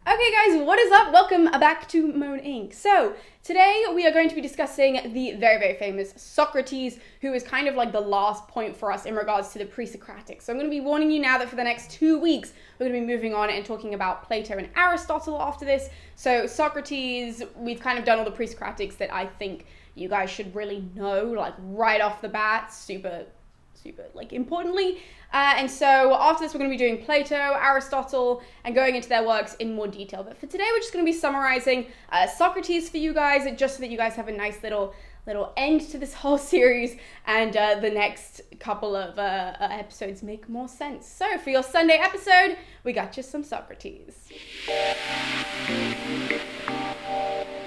Okay guys, what is up? Welcome back to Moan Inc. So, today we are going to be discussing the very famous Socrates, who is kind of like the last point for us in regards to the presocratic. So I'm going to be warning you now that for the next 2 weeks, we're going to be moving on and talking about Plato and Aristotle after this. So Socrates, we've kind of done all the presocratics that I think you guys should really know, like right off the bat, super like importantly. And so after this, we're going to be doing Plato, Aristotle, and going into their works in more detail. But for today, we're just going to be summarizing Socrates for you guys, just so that you guys have a nice little end to this whole series, and the next couple of episodes make more sense. So for your Sunday episode, we got you some Socrates.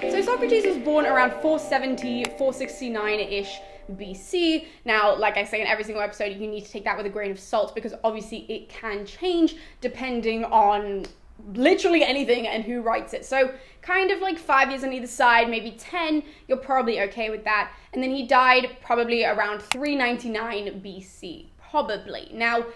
So Socrates was born around 470, 469-ish BC. Now, like I say in every single episode, you need to take that with a grain of salt because obviously it can change depending on literally anything and who writes it. So kind of like 5 years on either side, maybe 10, you're probably okay with that. And then he died probably around 399 BC, probably. Now,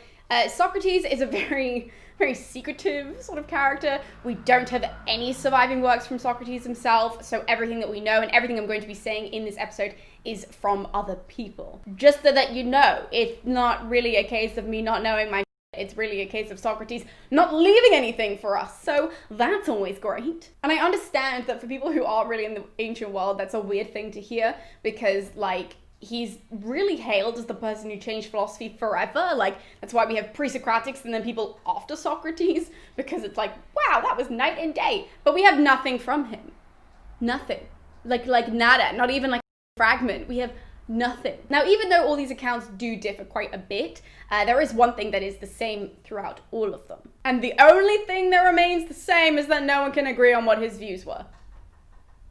Socrates is a very secretive sort of character. We don't have any surviving works from Socrates himself, so everything that we know and everything I'm going to be saying in this episode is from other people. Just so that you know, it's not really a case of me not knowing my it's really a case of Socrates not leaving anything for us, so that's always great. And I understand that for people who aren't really in the ancient world, that's a weird thing to hear, because like, he's really hailed as the person who changed philosophy forever. Like, that's why we have pre-Socratics and then people after Socrates, because it's like, wow, that was night and day. But we have nothing from him. Nothing. Like nada. Not even like a fragment. We have nothing. Now, even though all these accounts do differ quite a bit, there is one thing that is the same throughout all of them. And the only thing that remains the same is that no one can agree on what his views were.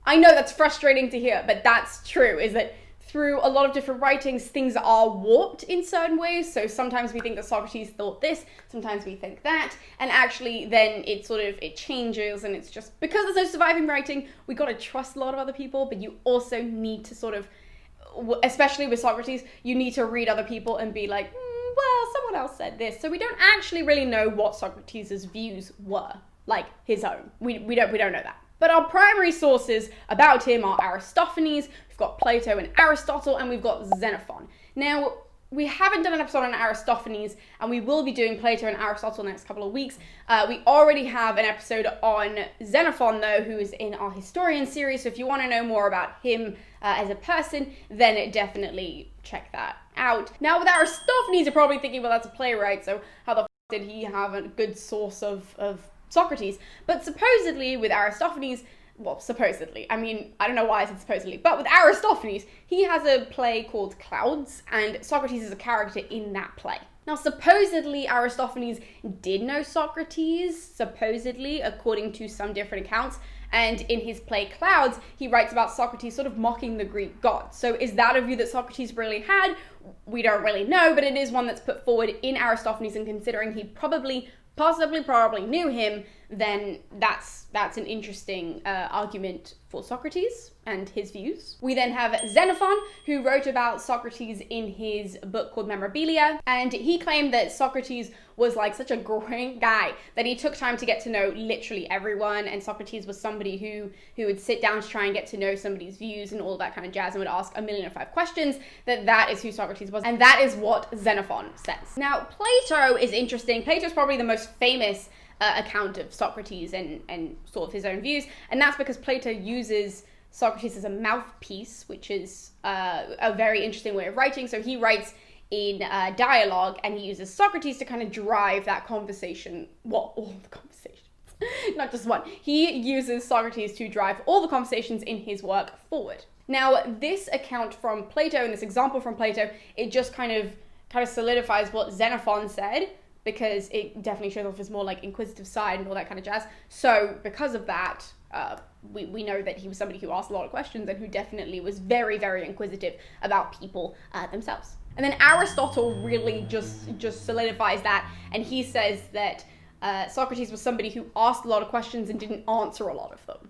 I know that's frustrating to hear, but that's true, is that through a lot of different writings, things are warped in certain ways. So sometimes we think that Socrates thought this, sometimes we think that, and actually then it changes, and it's just, because there's no surviving writing, we gotta trust a lot of other people, but you also need to sort of, especially with Socrates, you need to read other people and be like, well, someone else said this. So we don't actually really know what Socrates' views were, like his own. We don't know that. But our primary sources about him are Aristophanes, we've got Plato and Aristotle, and we've got Xenophon. Now, we haven't done an episode on Aristophanes, and we will be doing Plato and Aristotle in the next couple of weeks. We already have an episode on Xenophon, though, who is in our historian series, so if you want to know more about him as a person, then definitely check that out. Now, with Aristophanes, you're probably thinking, well, that's a playwright, so how the f*** did he have a good source of Socrates? But supposedly with Aristophanes, well, supposedly, I mean, I don't know why I said supposedly, but with Aristophanes, he has a play called Clouds, and Socrates is a character in that play. Now, supposedly, Aristophanes did know Socrates, supposedly, according to some different accounts, and in his play Clouds, he writes about Socrates sort of mocking the Greek gods. So is that a view that Socrates really had? We don't really know, but it is one that's put forward in Aristophanes, and considering he probably knew him, then that's an interesting argument for Socrates and his views. We then have Xenophon, who wrote about Socrates in his book called Memorabilia, and he claimed that Socrates was like such a great guy that he took time to get to know literally everyone, and Socrates was somebody who would sit down to try and get to know somebody's views and all that kind of jazz, and would ask 1,000,005 questions. That is who Socrates was, and that is what Xenophon says. Now, Plato is interesting. Plato is probably the most famous account of Socrates and sort of his own views, and that's because Plato uses Socrates as a mouthpiece, which is a very interesting way of writing. So he writes in dialogue, and he uses Socrates to kind of drive that conversation, well, all the conversations, not just one. He uses Socrates to drive all the conversations in his work forward. Now, this account from Plato and this example from Plato, it just kind of solidifies what Xenophon said, because it definitely shows off his more like inquisitive side and all that kind of jazz. So because of that, we know that he was somebody who asked a lot of questions and who definitely was very inquisitive about people themselves. And then Aristotle really just solidifies that, and he says that Socrates was somebody who asked a lot of questions and didn't answer a lot of them.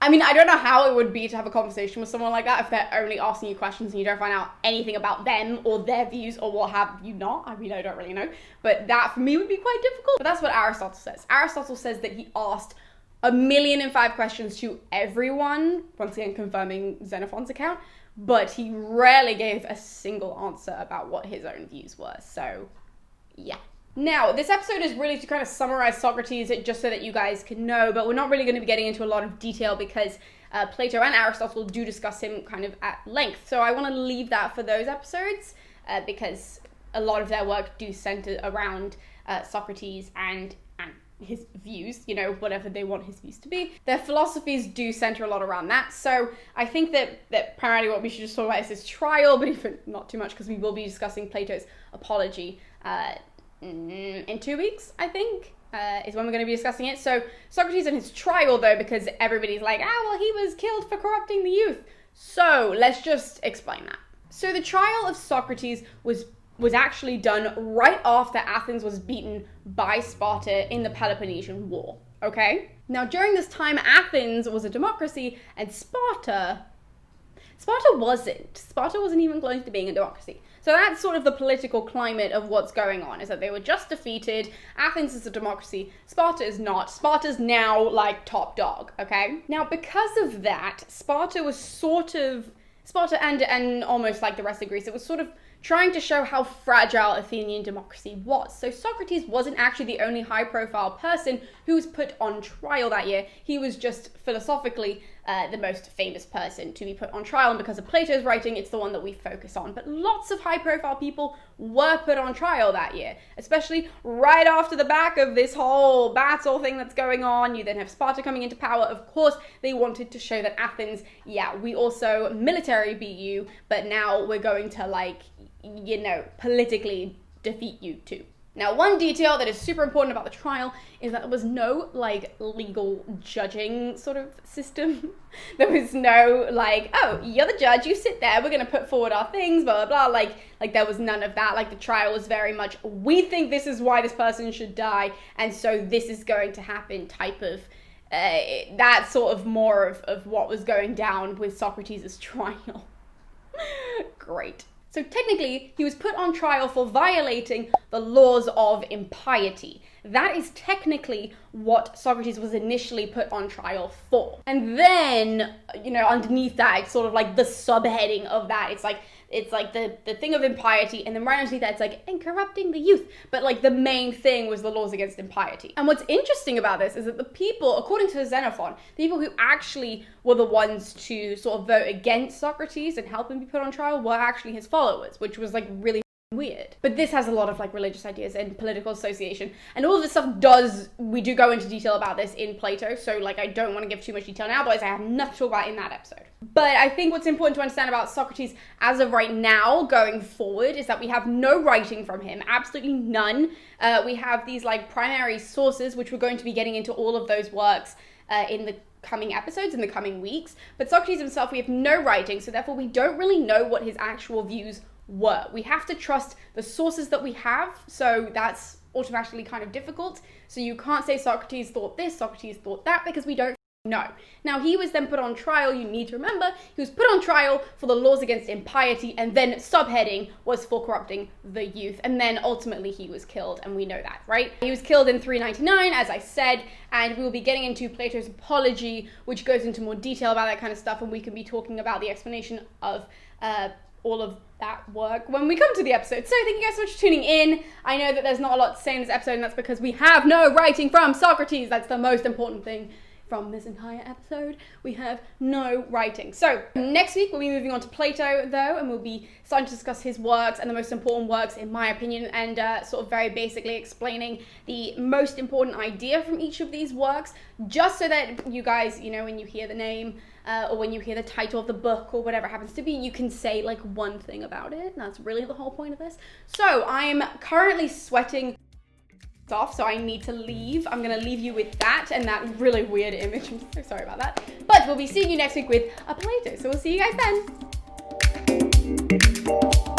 I mean, I don't know how it would be to have a conversation with someone like that if they're only asking you questions and you don't find out anything about them or their views or what have you not. I mean, I don't really know. But that, for me, would be quite difficult. But that's what Aristotle says. Aristotle says that he asked 1,000,005 questions to everyone, once again confirming Xenophon's account, but he rarely gave a single answer about what his own views were. So, yeah. Now, this episode is really to kind of summarize Socrates just so that you guys can know, but we're not really going to be getting into a lot of detail because Plato and Aristotle do discuss him kind of at length. So I want to leave that for those episodes because a lot of their work do center around Socrates and his views, you know, whatever they want his views to be. Their philosophies do center a lot around that. So I think that primarily what we should just talk about is his trial, but even not too much because we will be discussing Plato's Apology in 2 weeks, I think, is when we're going to be discussing it. So Socrates and his trial, though, because everybody's like, well, he was killed for corrupting the youth. So let's just explain that. So the trial of Socrates was actually done right after Athens was beaten by Sparta in the Peloponnesian War, okay? Now, during this time, Athens was a democracy and Sparta wasn't. Sparta wasn't even close to being a democracy. So that's sort of the political climate of what's going on, is that they were just defeated. Athens is a democracy. Sparta is not. Sparta's now like top dog, okay? Now, because of that, Sparta and almost like the rest of Greece, it was sort of trying to show how fragile Athenian democracy was. So Socrates wasn't actually the only high-profile person who was put on trial that year. He was just philosophically the most famous person to be put on trial, and because of Plato's writing, it's the one that we focus on. But lots of high-profile people were put on trial that year, especially right after the back of this whole battle thing that's going on. You then have Sparta coming into power. Of course, they wanted to show that Athens, yeah, we also military beat you, but now we're going to, like, you know, politically defeat you too. Now, one detail that is super important about the trial is that there was no, like, legal judging sort of system. There was no, like, oh, you're the judge, you sit there, we're going to put forward our things, blah, blah, blah. Like, there was none of that. Like, the trial was very much, we think this is why this person should die, and so this is going to happen type of, that sort of more of what was going down with Socrates' trial. Great. So technically, he was put on trial for violating the laws of impiety. That is technically what Socrates was initially put on trial for. And then, you know, underneath that, it's sort of like the subheading of that. It's like the thing of impiety, and then right underneath that, it's like, and corrupting the youth. But like the main thing was the laws against impiety. And what's interesting about this is that the people, according to Xenophon, the people who actually were the ones to sort of vote against Socrates and help him be put on trial were actually his followers, which was like really weird. But this has a lot of like religious ideas and political association, and all of this stuff we do go into detail about this in Plato, so like I don't want to give too much detail now, otherwise I have nothing to talk about in that episode. But I think what's important to understand about Socrates as of right now going forward is that we have no writing from him, absolutely none. We have these like primary sources, which we're going to be getting into all of those works in the coming episodes, in the coming weeks. But Socrates himself, we have no writing, so therefore we don't really know what his actual views were. We have to trust the sources that we have, so that's automatically kind of difficult. So you can't say Socrates thought this, Socrates thought that, because we don't know. Now, he was then put on trial. You need to remember, he was put on trial for the laws against impiety, and then subheading was for corrupting the youth, and then ultimately he was killed, and we know that, right? He was killed in 399, as I said, and we will be getting into Plato's Apology, which goes into more detail about that kind of stuff, and we can be talking about the explanation of all of that work when we come to the episode. So thank you guys so much for tuning in. I know that there's not a lot to say in this episode, and that's because we have no writing from Socrates. That's the most important thing from this entire episode. We have no writing. So next week we'll be moving on to Plato though, and we'll be starting to discuss his works and the most important works in my opinion, and sort of very basically explaining the most important idea from each of these works, just so that you guys, you know, when you hear the name or when you hear the title of the book or whatever it happens to be, you can say like one thing about it. That's really the whole point of this. So I'm currently sweating off, so I need to leave. I'm gonna leave you with that and that really weird image. I'm so sorry about that. But we'll be seeing you next week with a Plato. So we'll see you guys then.